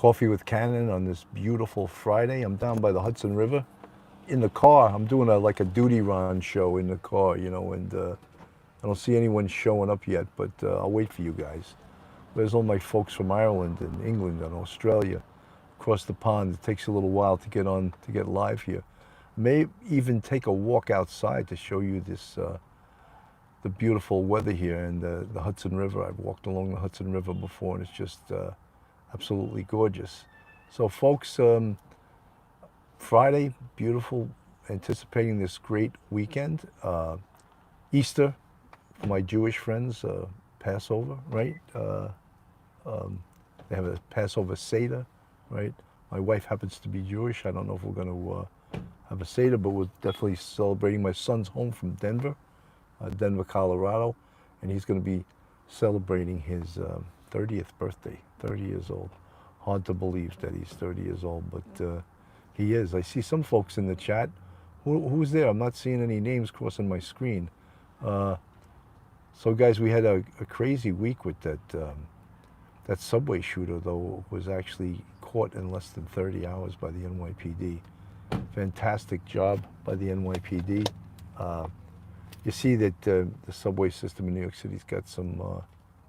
Coffee with Cannon on this beautiful Friday. I'm down by the Hudson River. In the car, I'm doing like a duty run show in the car, you know, and I don't see anyone showing up yet, but I'll wait for you guys. There's all my folks from Ireland and England and Australia across the pond. It takes a little while to get live here. May even take a walk outside to show you this, the beautiful weather here and the Hudson River. I've walked along the Hudson River before, and it's just absolutely gorgeous. So folks, Friday, beautiful, anticipating this great weekend. Easter, for my Jewish friends, Passover, right? They have a Passover Seder, right? My wife happens to be Jewish. I don't know if we're going to have a Seder, but we're definitely celebrating. My son's home from Denver, Denver, Colorado, and he's going to be celebrating his 30th birthday, 30 years old. Hard to believe that he's 30 years old, but he is. I see some folks in the chat. Who's there? I'm not seeing any names crossing my screen. So guys, we had a crazy week with that subway shooter, though was actually caught in less than 30 hours by the NYPD. Fantastic job by the NYPD. You see that the subway system in New York City's got some,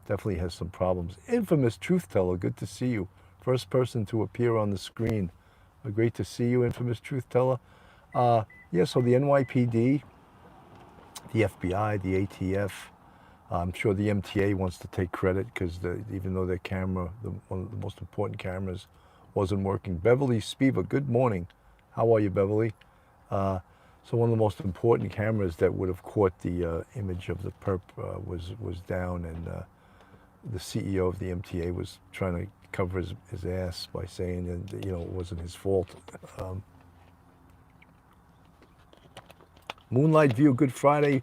definitely has some problems. Infamous truth teller, good to see you. First person to appear on the screen. Great to see you, infamous truth teller. Yeah, so the NYPD, the FBI, the ATF, I'm sure the MTA wants to take credit because even though their camera, one of the most important cameras, wasn't working. Beverly Spiva, good morning. How are you, Beverly? So one of the most important cameras that would have caught the image of the perp was down, and the CEO of the MTA was trying to cover his ass by saying that, you know, it wasn't his fault. Moonlight View, Good Friday.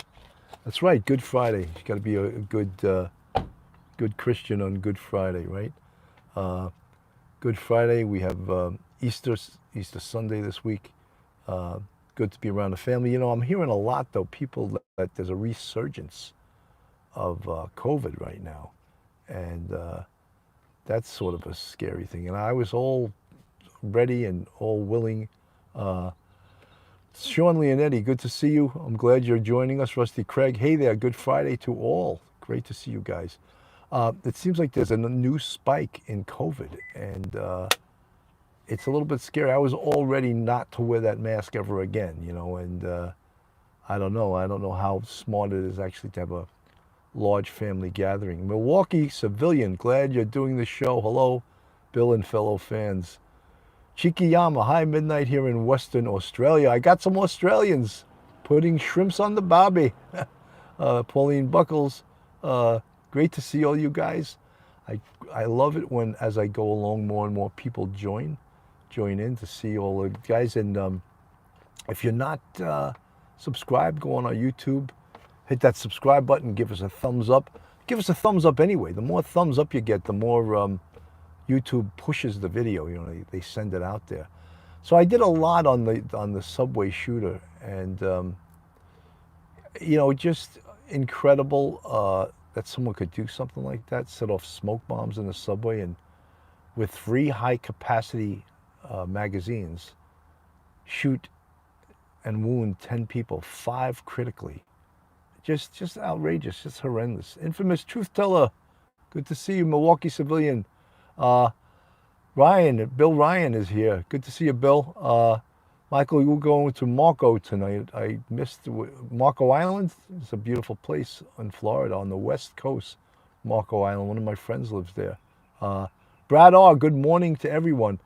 That's right, Good Friday. You got to be a good Christian on Good Friday, right? Good Friday. We have Easter Sunday this week. Good to be around the family. You know, I'm hearing a lot though, people that there's a resurgence of COVID right now, and that's sort of a scary thing. And I was all ready and all willing. Sean Leonetti, good to see you. I'm glad you're joining us. Rusty Craig, hey there, good Friday to all. Great to see you guys. It seems like there's a new spike in COVID, and it's a little bit scary. I was all ready not to wear that mask ever again, you know, and I don't know how smart it is actually to have a large family gathering. Milwaukee Civilian, glad you're doing the show. Hello, Bill and fellow fans. Chikiyama, hi, midnight here in Western Australia. I got some Australians putting shrimps on the barbie. Pauline Buckles, great to see all you guys. I love it when, as I go along, more and more people join in to see all the guys. And if you're not subscribed, go on our YouTube, hit that subscribe button, give us a thumbs up. Give us a thumbs up anyway. The more thumbs up you get, the more YouTube pushes the video, you know, they send it out there. So I did a lot on the subway shooter, and you know, just incredible that someone could do something like that, set off smoke bombs in the subway, and with 3 high capacity magazines, shoot and wound 10 people, 5 critically. Just outrageous, just horrendous. Infamous truth teller, good to see you, Milwaukee Civilian. Bill Ryan is here. Good to see you, Bill. Michael, you're going to Marco tonight. I missed Marco Island. It's a beautiful place in Florida on the west coast. Marco Island. One of my friends lives there. Brad R., good morning to everyone.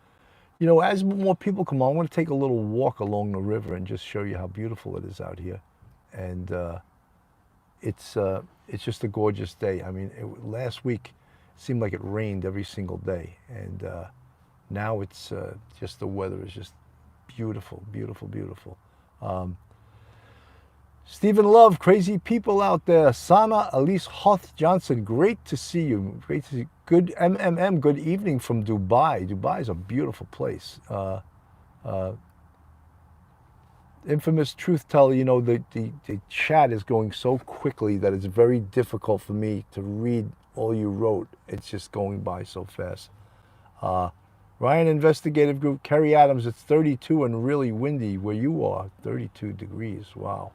You know, as more people come on, I want to take a little walk along the river and just show you how beautiful it is out here. And it's just a gorgeous day. I mean, last week it seemed like it rained every single day, and now it's just, the weather is just beautiful, beautiful, beautiful. Stephen Love, crazy people out there. Sana Elise Hoth Johnson, great to see you. Great to see you. Good MMM, good evening from Dubai. Dubai is a beautiful place. Infamous truth teller, you know, the chat is going so quickly that it's very difficult for me to read all you wrote. It's just going by so fast. Ryan Investigative Group, Kerry Adams, it's 32 and really windy where you are, 32 degrees. Wow.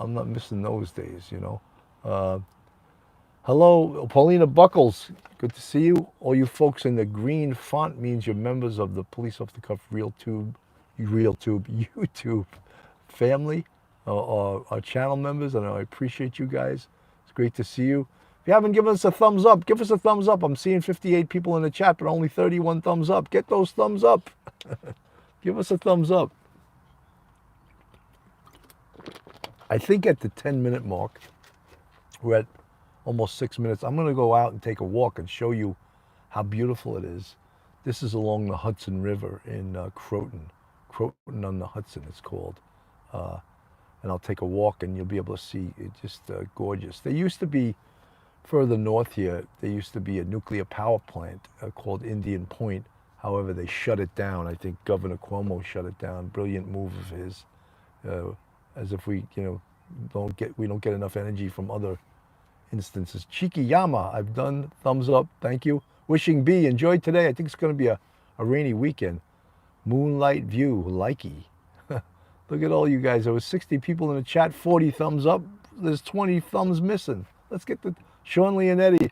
I'm not missing those days, you know. Uh, Hello, Paulina Buckles. Good to see you. All you folks in the green font means you're members of the Police Off the Cuff YouTube family, or our channel members, and I appreciate you guys. It's great to see you. If you haven't given us a thumbs up, give us a thumbs up. I'm seeing 58 people in the chat, but only 31 thumbs up. Get those thumbs up. Give us a thumbs up. I think at the 10-minute mark, we're at almost 6 minutes. I'm going to go out and take a walk and show you how beautiful it is. This is along the Hudson River in Croton on the Hudson, it's called. And I'll take a walk and you'll be able to see it. Just gorgeous. There used to be, further north here, there used to be a nuclear power plant called Indian Point. However, they shut it down. I think Governor Cuomo shut it down. Brilliant move of his. As if we, don't get enough energy from other instances. Chikiyama, I've done. Thumbs up. Thank you. Wishing B, enjoy today. I think it's going to be a rainy weekend. Moonlight view, likey. Look at all you guys. There was 60 people in the chat, 40 thumbs up. There's 20 thumbs missing. Let's get the Sean Leonetti.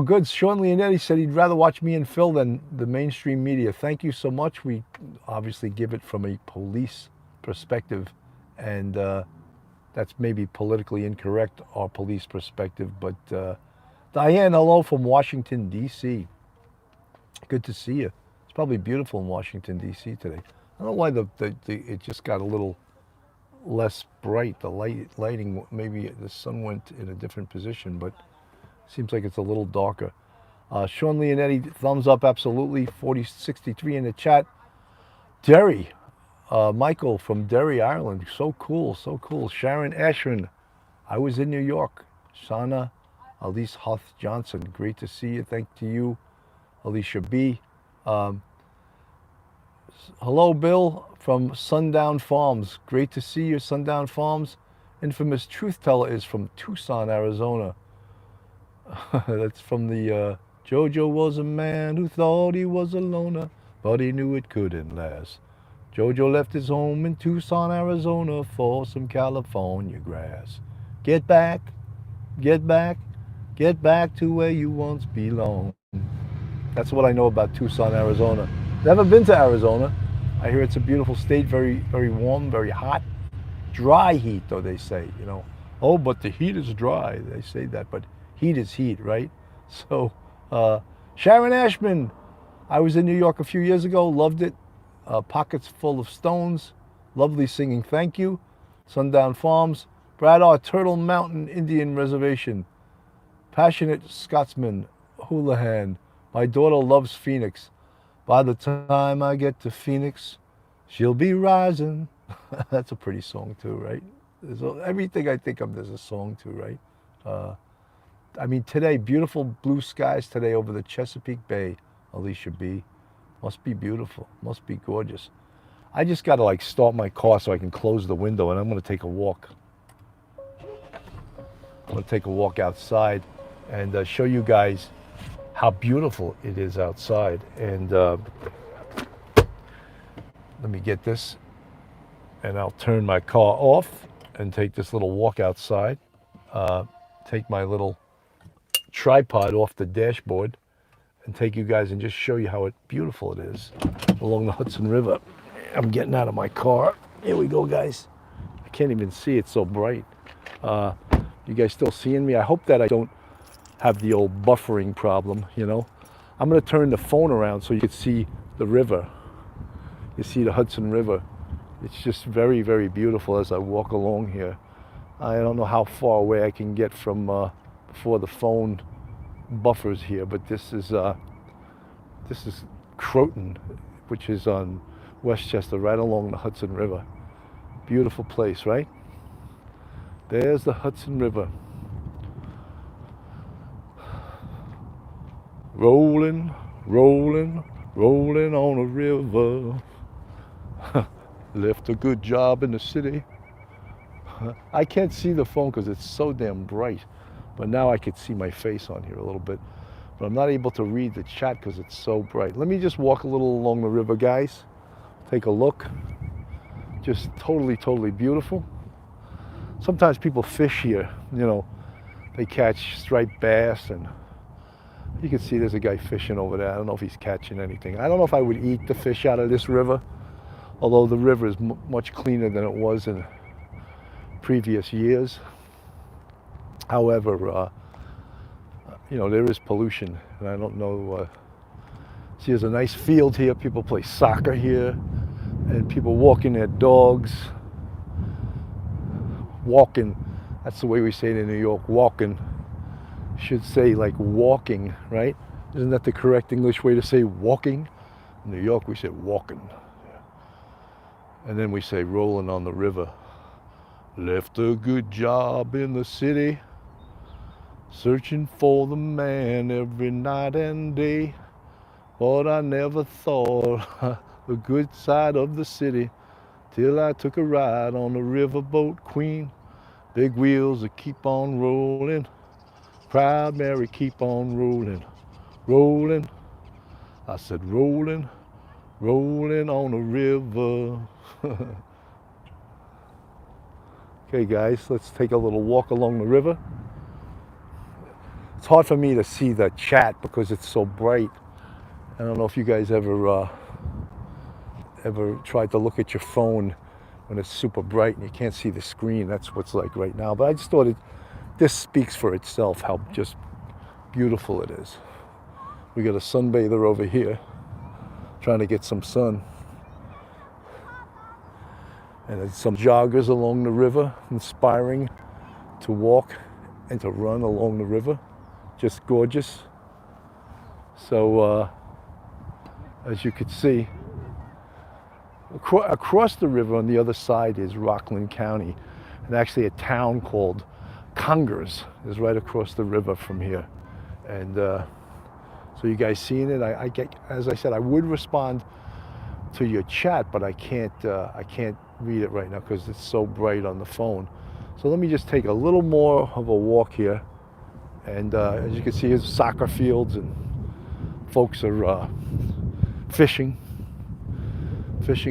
Good. Sean Leonetti said he'd rather watch me and Phil than the mainstream media. Thank you so much. We obviously give it from a police perspective, and that's maybe politically incorrect, our police perspective. But Diane, hello from Washington, D.C. Good to see you. It's probably beautiful in Washington, D.C. today. I don't know why it just got a little less bright. The lighting, maybe the sun went in a different position, but seems like it's a little darker. Sean Leonetti, thumbs up, absolutely. 4063 in the chat. Derry, Michael from Derry, Ireland. So cool, so cool. Sharon Ashman, I was in New York. Shana Elise Hoth Johnson, great to see you. Thank to you, Alicia B. Hello, Bill from Sundown Farms. Great to see you, Sundown Farms. Infamous truth teller is from Tucson, Arizona. That's from the Jojo was a man who thought he was a loner, but he knew it couldn't last. Jojo left his home in Tucson, Arizona for some California grass. Get back, get back, get back to where you once belonged. That's what I know about Tucson, Arizona. Never been to Arizona. I hear it's a beautiful state, very, very warm, very hot. Dry heat, though, they say, Oh, but the heat is dry. They say that, but heat is heat, right? So, Sharon Ashman, I was in New York a few years ago, loved it. Pockets full of stones. Lovely singing, thank you. Sundown Farms. Brad R. Turtle Mountain Indian Reservation. Passionate Scotsman, Houlihan. My daughter loves Phoenix. By the time I get to Phoenix, she'll be rising. That's a pretty song too, right? Everything I think of, there's a song too, right? Today, beautiful blue skies today over the Chesapeake Bay, Alicia B. Must be beautiful, must be gorgeous. I just got to start my car so I can close the window, and I'm going to take a walk. I'm going to take a walk outside and show you guys how beautiful it is outside. And let me get this, and I'll turn my car off and take this little walk outside. Take my little tripod off the dashboard and take you guys and just show you how beautiful it is along the Hudson River. I'm getting out of my car. Here we go, guys. I can't even see, it's so bright. You guys still seeing me? I hope that I don't have the old buffering problem, I'm going to turn the phone around so you can see the river. You see the Hudson River. It's just very, very beautiful as I walk along here. I don't know how far away I can get from before the phone buffers here, but this is Croton, which is on Westchester, right along the Hudson River. Beautiful place, right? There's the Hudson River. Rolling, rolling, rolling on a river. Left a good job in the city. I can't see the phone because it's so damn bright, but now I could see my face on here a little bit. but I'm not able to read the chat because it's so bright. Let me just walk a little along the river, guys. Take a look. Just totally, totally beautiful. Sometimes people fish here, you know, they catch striped bass, and you can see there's a guy fishing over there. I don't know if he's catching anything. I don't know if I would eat the fish out of this river, although the river is much cleaner than it was in previous years. However, you know, there is pollution, and I don't know. See, there's a nice field here. People play soccer here, and people walking their dogs. Walking, that's the way we say it in New York, walking. Should say like walking, right? Isn't that the correct English way to say walking? In New York we say walking. And then we say rolling on the river. Left a good job in the city, searching for the man every night and day. But I never thought the good side of the city till I took a ride on the riverboat Queen. Big wheels that keep on rolling. Proud Mary keep on rolling. Rolling. I said rolling. Rolling on the river. Okay guys, let's take a little walk along the river. It's hard for me to see the chat because it's so bright. I don't know if you guys ever tried to look at your phone when it's super bright and you can't see the screen. That's what's like right now. But I just thought this speaks for itself, how just beautiful it is. We got a sunbather over here trying to get some sun. And there's some joggers along the river, inspiring to walk and to run along the river. Just gorgeous. So, as you could see, across the river on the other side is Rockland County, and actually a town called Congers is right across the river from here. And so you guys seeing it? I get, as I said, I would respond to your chat, but I can't read it right now because it's so bright on the phone. So let me just take a little more of a walk here, and as you can see, here's soccer fields, and folks are fishing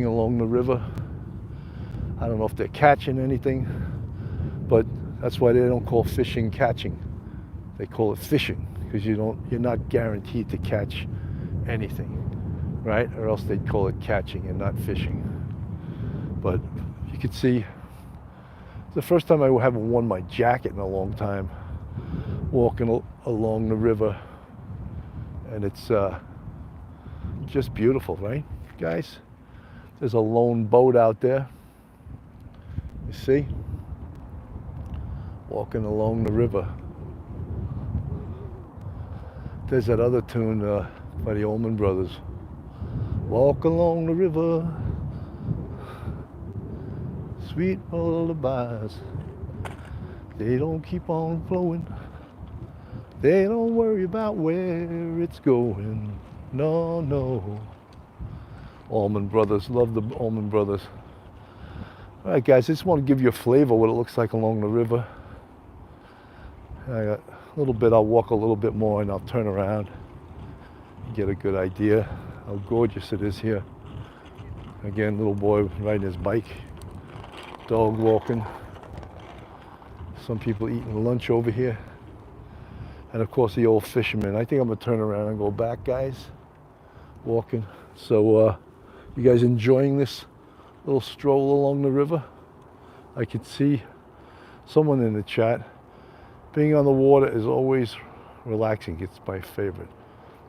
along the river. I don't know if they're catching anything, but that's why they don't call fishing catching. They call it fishing, because you're not guaranteed to catch anything, right? Or else they'd call it catching and not fishing. But you can see, it's the first time I haven't worn my jacket in a long time, walking along the river, and it's just beautiful, right, guys? There's a lone boat out there. You see? Walking along the river. There's that other tune by the Allman Brothers. Walk along the river. Sweet lullabies. They don't keep on flowing. They don't worry about where it's going. No, no. Allman Brothers, love the Allman Brothers. All right, guys, I just want to give you a flavor of what it looks like along the river. I got a little bit, I'll walk a little bit more and I'll turn around and get a good idea how gorgeous it is here. Again, little boy riding his bike, dog walking, some people eating lunch over here, and of course the old fisherman. I think I'm gonna turn around and go back, guys, walking. So you guys enjoying this little stroll along the river? I could see someone in the chat. Being on the water is always relaxing. It's my favorite.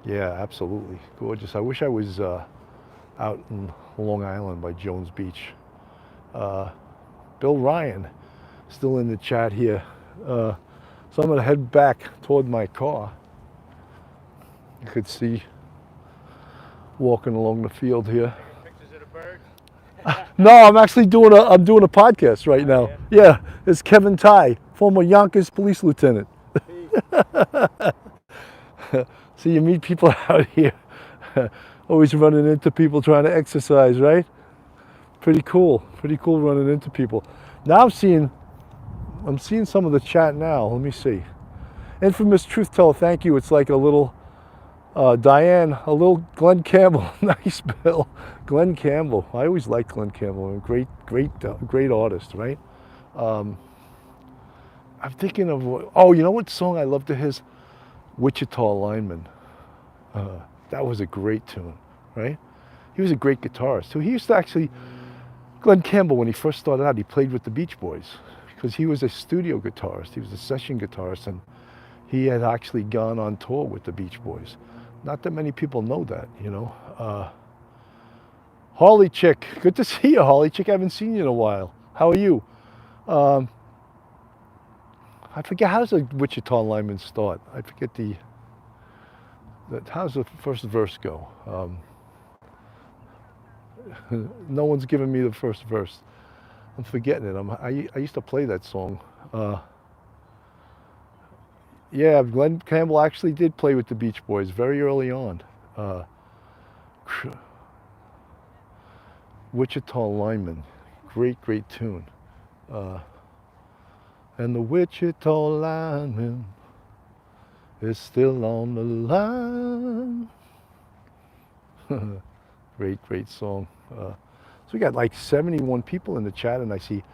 Yeah, absolutely. Gorgeous. I wish I was out in Long Island by Jones Beach. Bill Ryan still in the chat here. So I'm going to head back toward my car. You could see walking along the field here. Pictures of the bird? No, I'm actually doing a podcast right now. Yeah, it's Kevin Ty, former Yonkers police lieutenant. So you meet people out here, always running into people trying to exercise, right? Pretty cool running into people. Now I'm seeing some of the chat now. Let me see. Infamous Truth Teller, thank you. It's like a little Diane, a little Glenn Campbell. Nice, Bill. Glenn Campbell. I always liked Glenn Campbell. Great artist, right? Um, I'm thinking of, oh, you know what song I loved of his? Wichita Lineman. That was a great tune, right? He was a great guitarist. So he used to actually, Glenn Campbell, when he first started out, he played with the Beach Boys because he was a studio guitarist. He was a session guitarist, and he had actually gone on tour with the Beach Boys. Not that many people know that, you know. Harley Chick, good to see you, Harley Chick. I haven't seen you in a while. How are you? Um, I forget, how does a Wichita Lineman start? I forget how does the first verse go? No one's giving me the first verse. I'm forgetting it. I used to play that song. Yeah, Glenn Campbell actually did play with the Beach Boys very early on. Uh, Wichita Lineman, great tune. And the Wichita Lineman is still on the line. Great song. So we got like 71 people in the chat, and I see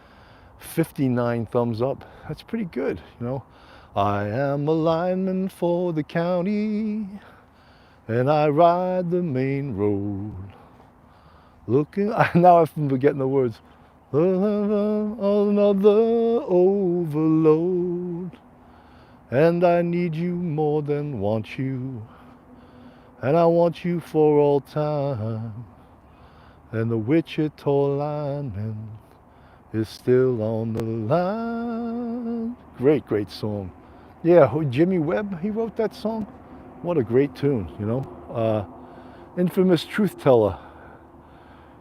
59 thumbs up. That's pretty good, you know. I am a lineman for the county, and I ride the main road. Looking, now I'm forgetting the words. Another overload, and I need you more than want you, and I want you for all time. And the Wichita Lineman is still on the line. Great song. Yeah, Jimmy Webb, he wrote that song. What a great tune, you know. Infamous Truth Teller.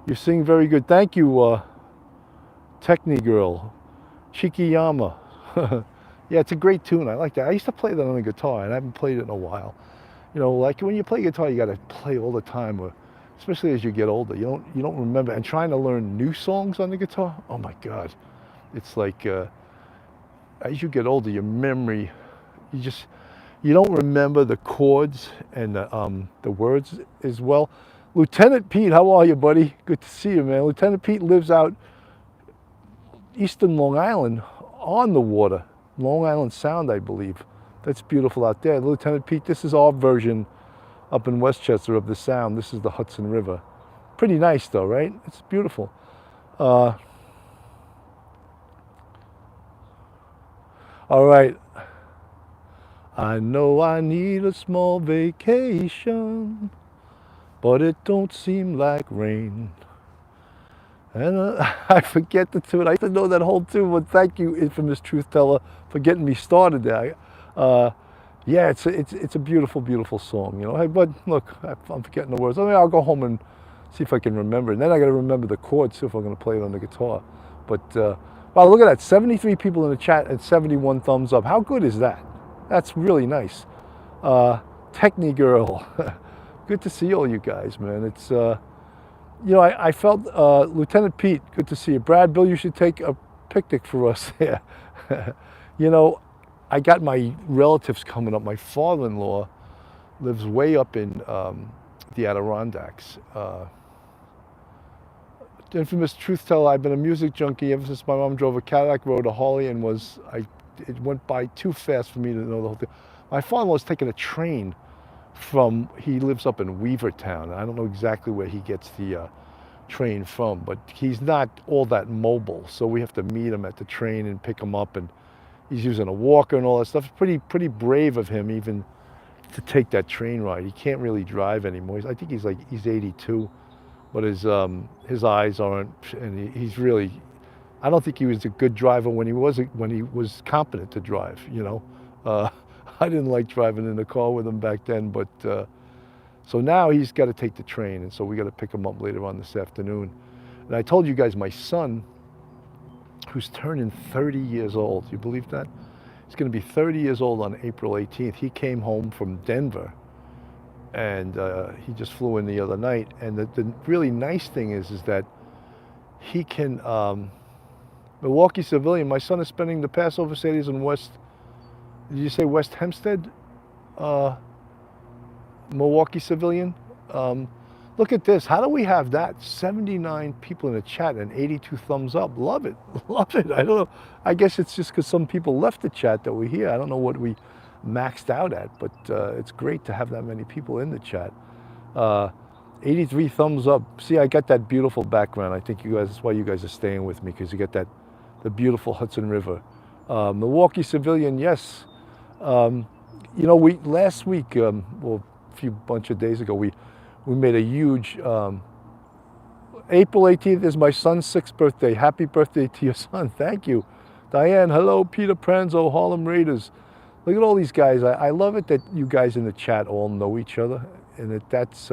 You sing very good. Thank you, Techni Girl. Chikiyama. Yeah, it's a great tune. I like that. I used to play that on the guitar, and I haven't played it in a while. You know, like when you play guitar, you got to play all the time, especially as you get older. You don't remember. And trying to learn new songs on the guitar, oh my God, it's like as you get older, your memory, you don't remember the chords and the words as well. Lieutenant Pete, how are you, buddy? Good to see you, man. Lieutenant Pete lives out eastern Long Island on the water, Long Island Sound, I believe. That's beautiful out there. Lieutenant Pete, this is our version up in Westchester of the Sound. This is the Hudson River. Pretty nice though, right? It's beautiful. All right. I know I need a small vacation, but it don't seem like rain. And I forget the tune. I used to know that whole tune, but thank you, Infamous Truth Teller, for getting me started there. Yeah, it's a beautiful song, you know. Hey, but look, I'm forgetting the words. I mean, I'll go home and see if I can remember. And then I got to remember the chords, too, if I'm going to play it on the guitar. But wow, look at that, 73 people in the chat and 71 thumbs up. How good is that? That's really nice. Techni Girl, good to see all you guys, man. It's you know, I felt, Lieutenant Pete, good to see you. Brad, Bill, you should take a picnic for us here. You know, I got my relatives coming up. My father-in-law lives way up in the Adirondacks. Infamous Truth Teller, I've been a music junkie ever since my mom drove a Cadillac, rode a Harley, and it went by too fast for me to know the whole thing. My father-in-law's taking a train he lives up in Weavertown. I don't know exactly where he gets the train from, but he's not all that mobile. So we have to meet him at the train and pick him up, and he's using a walker and all that stuff. It's pretty brave of him even to take that train ride. He can't really drive anymore. I think he's 82, but his eyes aren't, and he's really, I don't think he was a good driver when he was competent to drive, you know. I didn't like driving in the car with him back then, but so now he's got to take the train, and so we got to pick him up later on this afternoon. And I told you guys my son, who's turning 30 years old, you believe that? He's going to be 30 years old on April 18th. He came home from Denver, and he just flew in the other night. And the really nice thing is that he can, Milwaukee civilian, my son is spending the Passover Seder's in did you say West Hempstead? Milwaukee civilian. Look at this. How do we have that? 79 people in the chat and 82 thumbs up. Love it. Love it. I don't know. I guess it's just because some people left the chat that we're here. I don't know what we maxed out at, but it's great to have that many people in the chat. 83 thumbs up. See, I got that beautiful background. I think you guys, that's why you guys are staying with me, because you get that, the beautiful Hudson River. Milwaukee civilian, yes. You know, last week, well, a few bunch of days ago, we made a huge, April 18th is my son's 6th birthday. Happy birthday to your son. Thank you. Diane, hello. Peter Pranzo, Harlem Raiders. Look at all these guys. I love it that you guys in the chat all know each other, and that's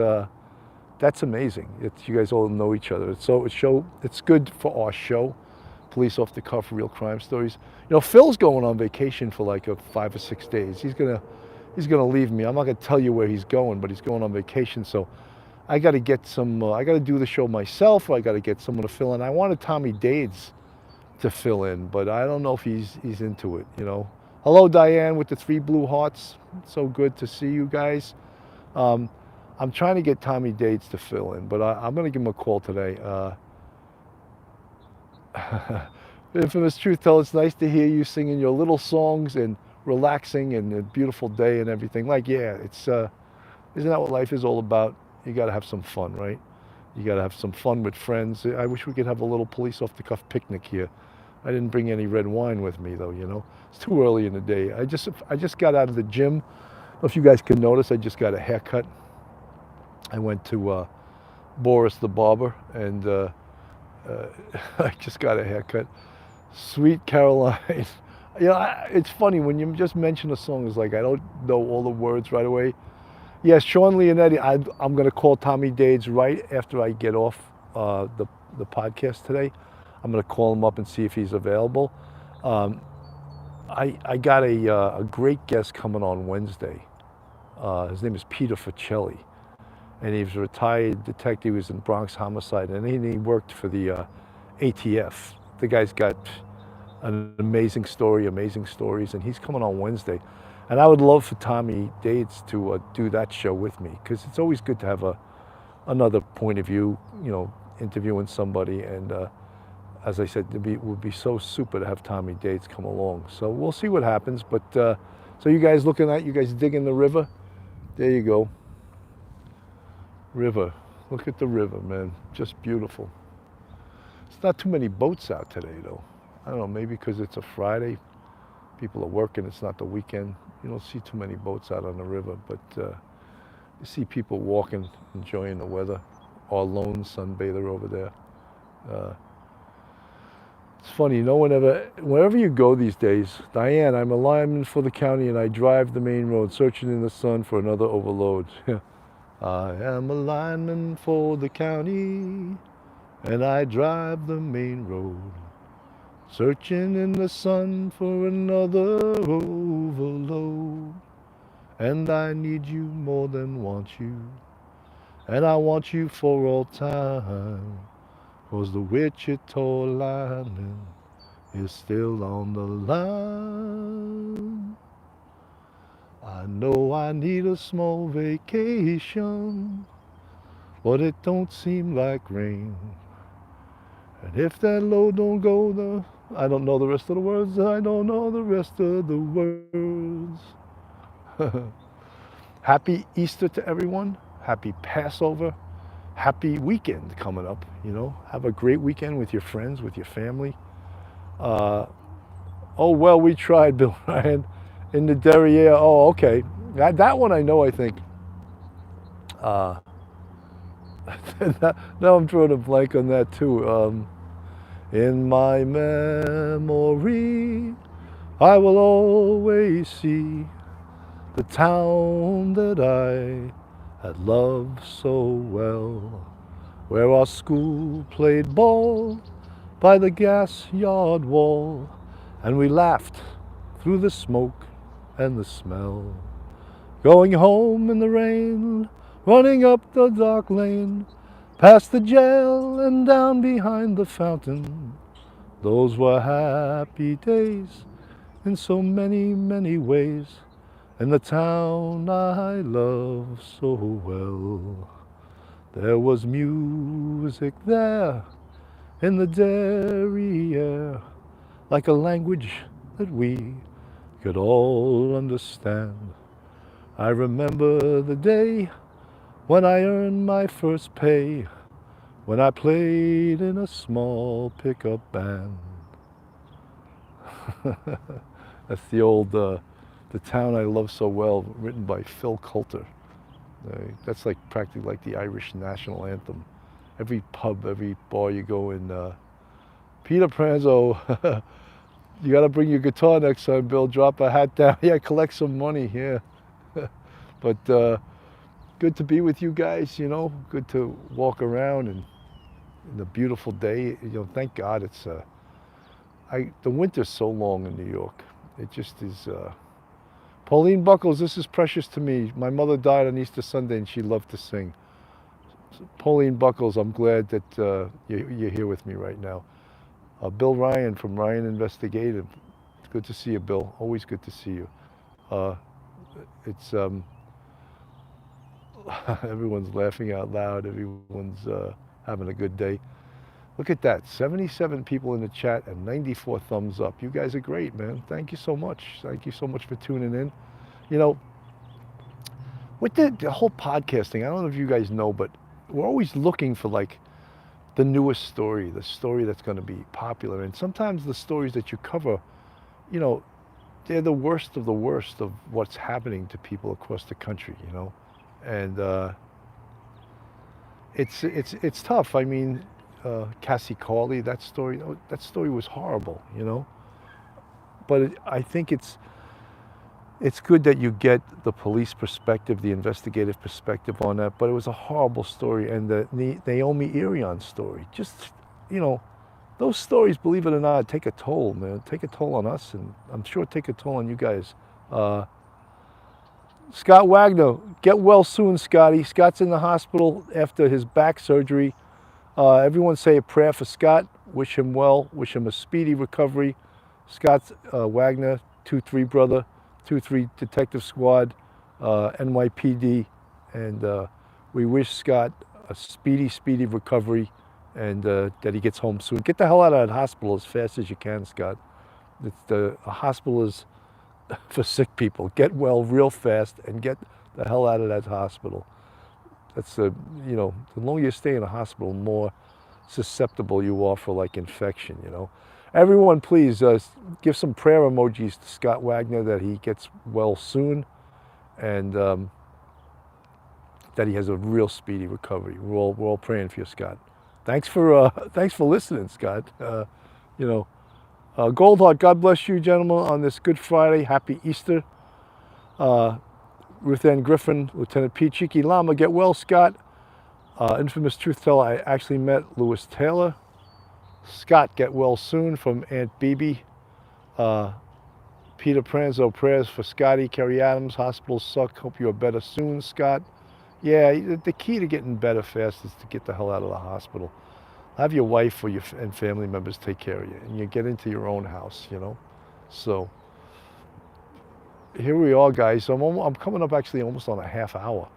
amazing. You guys all know each other. It's good for our show, Police Off the Cuff, Real Crime Stories. You know, Phil's going on vacation for like 5 or 6 days. He's gonna leave me. I'm not gonna tell you where he's going, but he's going on vacation. So I got to get some. I got to do the show myself. Or I got to get someone to fill in. I wanted Tommy Dades to fill in, but I don't know if he's into it. You know. Hello, Diane, with the 3 blue hearts. So good to see you guys. I'm trying to get Tommy Dades to fill in, but I'm going to give him a call today. Infamous Truth Teller, it's nice to hear you singing your little songs and relaxing and a beautiful day and everything. Like, yeah, it's isn't that what life is all about? You got to have some fun, right? You got to have some fun with friends. I wish we could have a little police off the cuff picnic here. I didn't bring any red wine with me though, you know. It's too early in the day. I just got out of the gym. I don't know if you guys can notice, I just got a haircut. I went to Boris the barber, and I just got a haircut. Sweet Caroline. You know, it's funny when you just mention a song, it's like I don't know all the words right away. Yes, Sean Leonetti, I'm going to call Tommy Dades right after I get off the podcast today. I'm going to call him up and see if he's available. I got a great guest coming on Wednesday. His name is Peter Ficelli, and he's a retired detective. He was in Bronx Homicide, and he worked for the ATF. The guy's got an amazing story, amazing stories, and he's coming on Wednesday. And I would love for Tommy Dades to do that show with me, because it's always good to have another point of view, you know, interviewing somebody. And as I said, it would be so super to have Tommy Dades come along. So we'll see what happens. But so you guys looking at, you guys digging the river? There you go. River. Look at the river, man. Just beautiful. It's not too many boats out today, though. I don't know, maybe because it's a Friday. People are working, it's not the weekend. You don't see too many boats out on the river, but you see people walking, enjoying the weather. Our lone sunbather over there. It's funny, no one ever, wherever you go these days, Diane, I'm a lineman for the county and I drive the main road, searching in the sun for another overload. I am a lineman for the county and I drive the main road, searching in the sun for another overload. And I need you more than want you, and I want you for all time, 'cause the Wichita lineman is still on the line. I know I need a small vacation, but it don't seem like rain. And if that load don't go, I don't know the rest of the words. I don't know the rest of the words. Happy Easter to everyone. Happy Passover. Happy weekend coming up, you know. Have a great weekend with your friends, with your family. Oh, well, we tried, Bill Ryan. In the derriere. Oh, okay. That one I know, I think. Now I'm drawing a blank on that too. In my memory, I will always see the town that I had loved so well, where our school played ball by the gas yard wall, and we laughed through the smoke and the smell, going home in the rain, running up the dark lane, past the jail and down behind the fountain. Those were happy days in so many, many ways. In the town I love so well, there was music there in the dairy air, like a language that we could all understand. I remember the day when I earned my first pay, when I played in a small pickup band. That's the town I love so well, written by Phil Coulter. That's like practically like the Irish national anthem. Every pub, every bar you go in, Peter Pranzo, you got to bring your guitar next time, Bill. Drop a hat down. Yeah, collect some money. Yeah. But good to be with you guys. You know, good to walk around and in a beautiful day. You know, thank God it's the winter's so long in New York. It just is. Pauline Buckles, this is precious to me. My mother died on Easter Sunday, and she loved to sing. So, Pauline Buckles, I'm glad that you're here with me right now. Bill Ryan from Ryan Investigative. It's good to see you, Bill. Always good to see you. It's everyone's laughing out loud. Everyone's having a good day. Look at that, 77 people in the chat and 94 thumbs up. You guys are great, man. Thank you so much. Thank you so much for tuning in. You know, with the whole podcasting, I don't know if you guys know, but we're always looking for like the newest story, the story that's going to be popular. And sometimes the stories that you cover, you know, they're the worst of what's happening to people across the country, you know. And it's tough. I mean, Cassie Carley, that story was horrible, you know. But I think it's good that you get the police perspective, the investigative perspective on that. But it was a horrible story, and the Naomi Irion story, just, you know, those stories, believe it or not, take a toll, man. Take a toll on us, and I'm sure take a toll on you guys. Scott Wagner, get well soon, Scotty. Scott's in the hospital after his back surgery. Everyone say a prayer for Scott. Wish him well. Wish him a speedy recovery. Scott Wagner, 2-3 brother, 2-3 Detective Squad, NYPD, and we wish Scott a speedy recovery, and that he gets home soon. Get the hell out of that hospital as fast as you can, Scott. A hospital is for sick people. Get well real fast and get the hell out of that hospital. That's you know, the longer you stay in a hospital, the more susceptible you are for like infection, you know. Everyone, please give some prayer emojis to Scott Wagner that he gets well soon, and that he has a real speedy recovery. We're all praying for you, Scott. Thanks for listening, Scott. You know, Goldheart, God bless you, gentlemen, on this Good Friday. Happy Easter. Ruth Ann Griffin, Lieutenant P. Cheeky Llama, get well, Scott. Infamous Truth Teller, I actually met Lewis Taylor. Scott, get well soon, from Aunt Bibi. Peter Pranzo, prayers for Scotty. Kerry Adams, hospitals suck. Hope you are better soon, Scott. Yeah, the key to getting better fast is to get the hell out of the hospital. Have your wife or and family members take care of you, and you get into your own house, you know. So here we are, guys. I'm coming up actually almost on a half hour.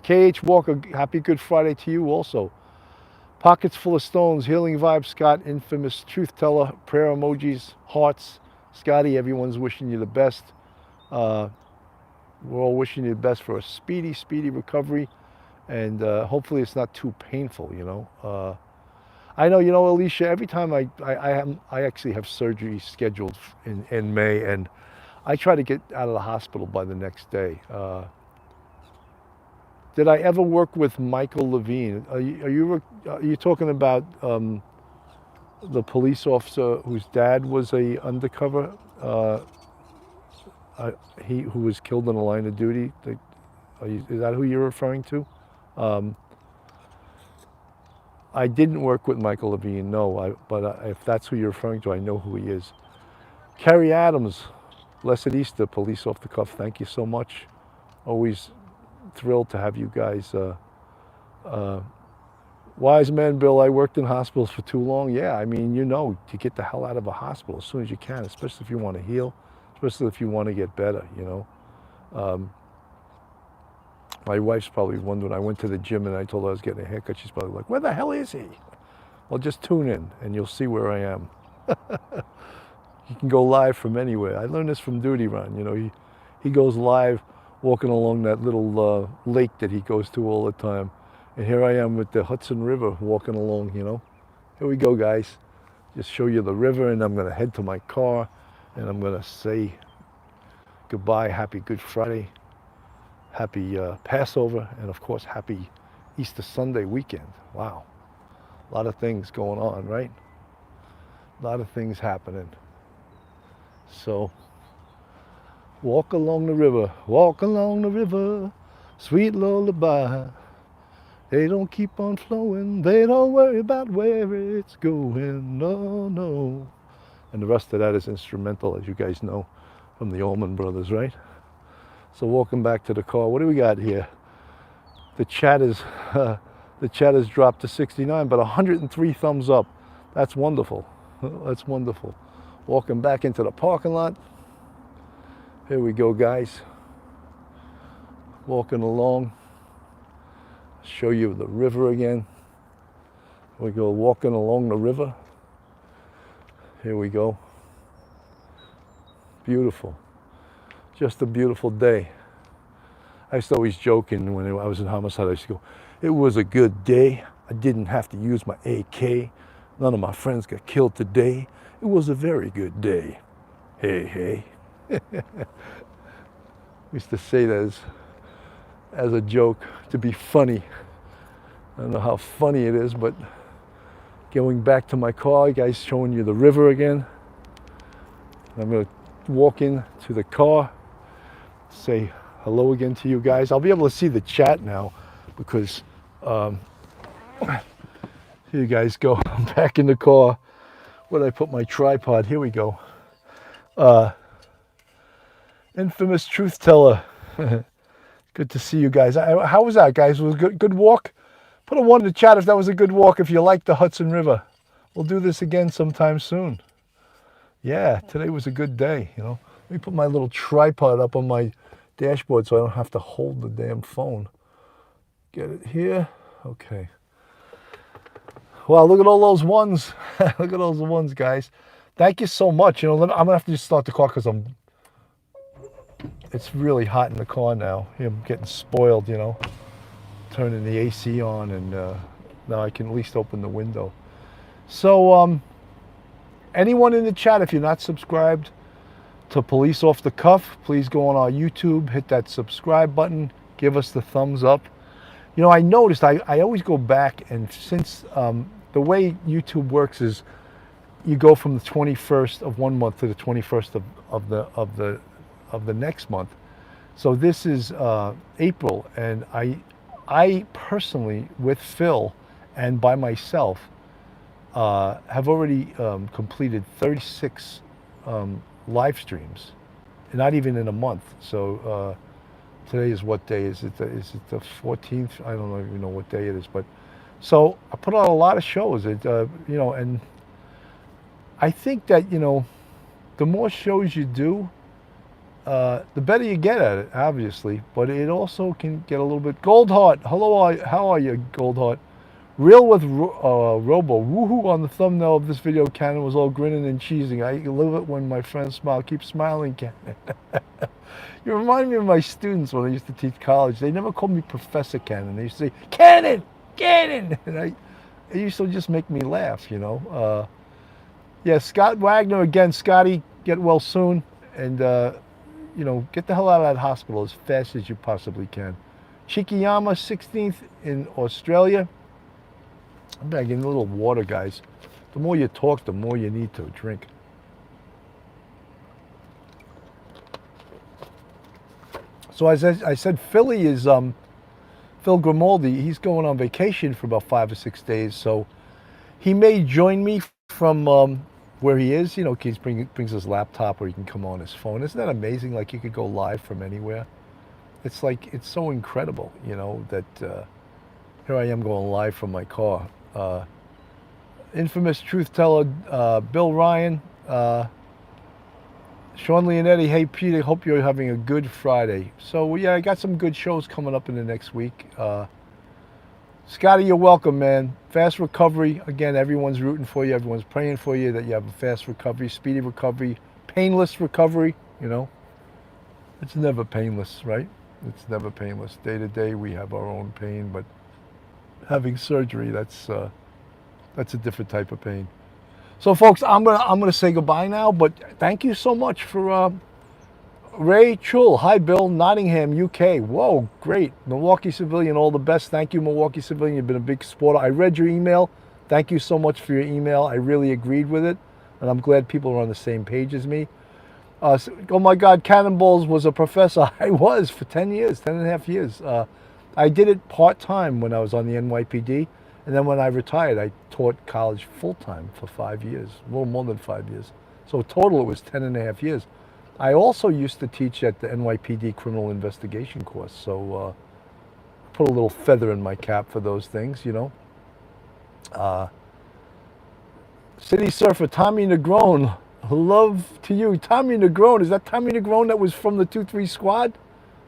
KH Walker, happy Good Friday to you also. Pockets full of stones, healing vibes, Scott. Infamous Truth Teller, prayer emojis, hearts. Scotty, everyone's wishing you the best. We're all wishing you the best for a speedy recovery, and hopefully it's not too painful, you know. I know, you know, Alicia, every time I actually have surgery scheduled in May, and I try to get out of the hospital by the next day. Did I ever work with Michael Levine? Are you talking about the police officer whose dad was a undercover? Who was killed in the line of duty? Is that who you're referring to? I didn't work with Michael Levine, no. But if that's who you're referring to, I know who he is. Kerry Adams, Blessed Easter, police off the cuff. Thank you so much. Always thrilled to have you guys. Wise man, Bill, I worked in hospitals for too long. Yeah, I mean, you know, to get the hell out of a hospital as soon as you can, especially if you want to heal, especially if you want to get better, you know. My wife's probably wondering, I went to the gym and I told her I was getting a haircut. She's probably like, where the hell is he? Well, just tune in and you'll see where I am. You can go live from anywhere. I learned this from Duty Ron. You know, he goes live walking along that little lake that he goes to all the time. And here I am with the Hudson River walking along, you know. Here we go, guys. Just show you the river, and I'm going to head to my car, and I'm going to say goodbye, happy Good Friday, happy Passover, and of course, happy Easter Sunday weekend. Wow. A lot of things going on, right? A lot of things happening. So, walk along the river, sweet lullaby. They don't keep on flowing, they don't worry about where it's going, no, no. And the rest of that is instrumental, as you guys know, from the Allman Brothers, right? So walking back to the car, what do we got here? The chat has dropped to 69, but 103 thumbs up. That's wonderful. That's wonderful. Walking back into the parking lot. Here we go, guys. Walking along. Show you the river again. We go walking along the river. Here we go. Beautiful. Just a beautiful day. I used to always joke, and when I was in homicide, I used to go, it was a good day. I didn't have to use my AK. None of my friends got killed today. It was a very good day. Hey, hey. I used to say that as a joke to be funny. I don't know how funny it is, but going back to my car, guys, showing you the river again. I'm going to walk in to the car, say hello again to you guys. I'll be able to see the chat now because here you guys go. I'm back in the car. Where did I put my tripod? Here we go. Infamous truth teller. Good to see you guys. How was that, guys? Was it a good walk? Put a 1 in the chat if that was a good walk, if you liked the Hudson River. We'll do this again sometime soon. Yeah, today was a good day, you know. Let me put my little tripod up on my dashboard so I don't have to hold the damn phone. Get it here. Okay. Wow, look at all those ones. Look at those ones, guys. Thank you so much. You know, I'm going to have to just start the car because it's really hot in the car now. I'm getting spoiled, you know. Turning the AC on, and now I can at least open the window. So, anyone in the chat, if you're not subscribed to Police Off the Cuff, please go on our YouTube, hit that subscribe button, give us the thumbs up. You know, I noticed I always go back, and since the way YouTube works is you go from the 21st of one month to the 21st of the next month. So this is April, and I personally, with Phil and by myself, have already completed 36 live streams, and not even in a month. So today is what day? Is it the 14th? I don't even know what day it is. But so I put on a lot of shows. You know, and I think that, you know, the more shows you do, the better you get at it, obviously, but it also can get a little bit... Goldheart, hello, how are you, Goldheart? Real with Robo, woohoo on the thumbnail of this video. Cannon was all grinning and cheesing. I love it when my friends smile. Keep smiling, Cannon. You remind me of my students when I used to teach college. They never called me Professor Cannon. They used to say, Cannon, Cannon! And it used to just make me laugh, you know. Yeah, Scott Wagner, again, Scotty, get well soon. And... you know, get the hell out of that hospital as fast as you possibly can. Chikiyama, 16th in Australia. I'm back in a little water, guys. The more you talk, the more you need to drink. So as I said, Philly is, Phil Grimaldi, he's going on vacation for about 5 or 6 days. So he may join me from where he is. You know, he brings his laptop, or he can come on his phone. Isn't that amazing? Like, you could go live from anywhere. It's like, it's so incredible, you know, that here I am going live from my car. Infamous truth teller, Bill Ryan, Sean Leonetti, hey Peter, hope you're having a good Friday. So yeah, I got some good shows coming up in the next week. Scotty, you're welcome, man. Fast recovery. Again, everyone's rooting for you. Everyone's praying for you that you have a fast recovery, speedy recovery, painless recovery. You know, it's never painless, right? It's never painless. Day to day, we have our own pain, but having surgery, that's a different type of pain. So, folks, I'm gonna say goodbye now. But thank you so much for Ray Chul. Hi, Bill. Nottingham, UK. Whoa, great. Milwaukee Civilian, all the best. Thank you, Milwaukee Civilian. You've been a big supporter. I read your email. Thank you so much for your email. I really agreed with it, and I'm glad people are on the same page as me. Oh my God, Cannonballs was a professor. I was for 10 years, 10 and a half years. I did it part-time when I was on the NYPD. And then when I retired, I taught college full-time for 5 years, a little more than 5 years. So total, it was 10 and a half years. I also used to teach at the NYPD criminal investigation course. So put a little feather in my cap for those things, you know. City Surfer, Tommy Negron. Love to you. Tommy Negron, is that Tommy Negron that was from the 2-3 squad?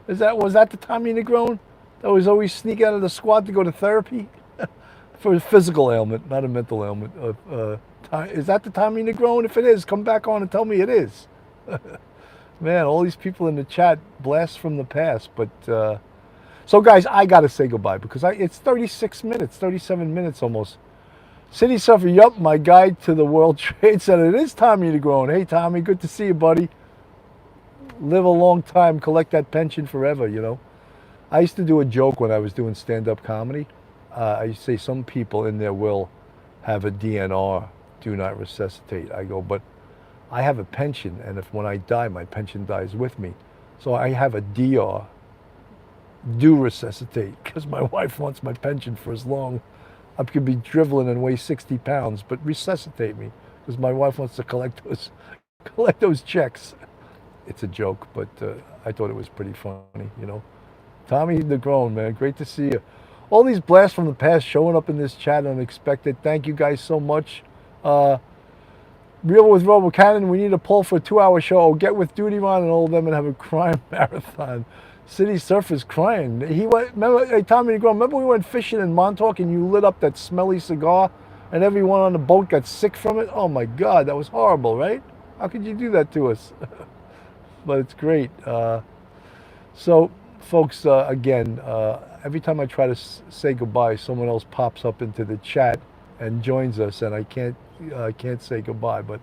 Was that the Tommy Negron that was always sneak out of the squad to go to therapy? For a physical ailment, not a mental ailment. Is that the Tommy Negron? If it is, come back on and tell me it is. Man, all these people in the chat, blast from the past. But so guys, I gotta say goodbye because it's 36 minutes, 37 minutes almost. City Surfer, yup, my guide to the World Trade Center. It is Tommy Negron. Hey Tommy, good to see you, buddy. Live a long time, collect that pension forever, you know. I used to do a joke when I was doing stand-up comedy. I used to say some people in their will have a DNR, do not resuscitate. I go, but I have a pension, and if when I die, my pension dies with me. So I have a DR, do resuscitate, because my wife wants my pension for as long. I could be driveling and weigh 60 pounds, but resuscitate me, because my wife wants to collect those checks. It's a joke, but I thought it was pretty funny, you know. Tommy Negron, man, great to see you. All these blasts from the past showing up in this chat unexpected. Thank you guys so much. Real with Robo Cannon, we need a poll for a 2-hour show. Oh, get with Duty Ron and all of them and have a crime marathon. City Surfer's crying. He went. Remember, hey Tommy Negron, remember we went fishing in Montauk and you lit up that smelly cigar, and everyone on the boat got sick from it. Oh my God, that was horrible, right? How could you do that to us? But it's great. So, folks, again, every time I try to say goodbye, someone else pops up into the chat and joins us, and I can't say goodbye. But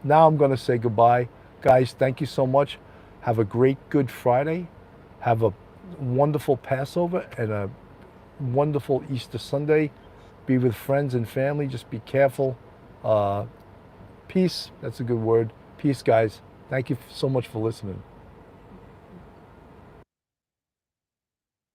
now I'm going to say goodbye. Guys, thank you so much. Have a great Good Friday. Have a wonderful Passover and a wonderful Easter Sunday. Be with friends and family. Just be careful. Peace. That's a good word. Peace, guys. Thank you so much for listening.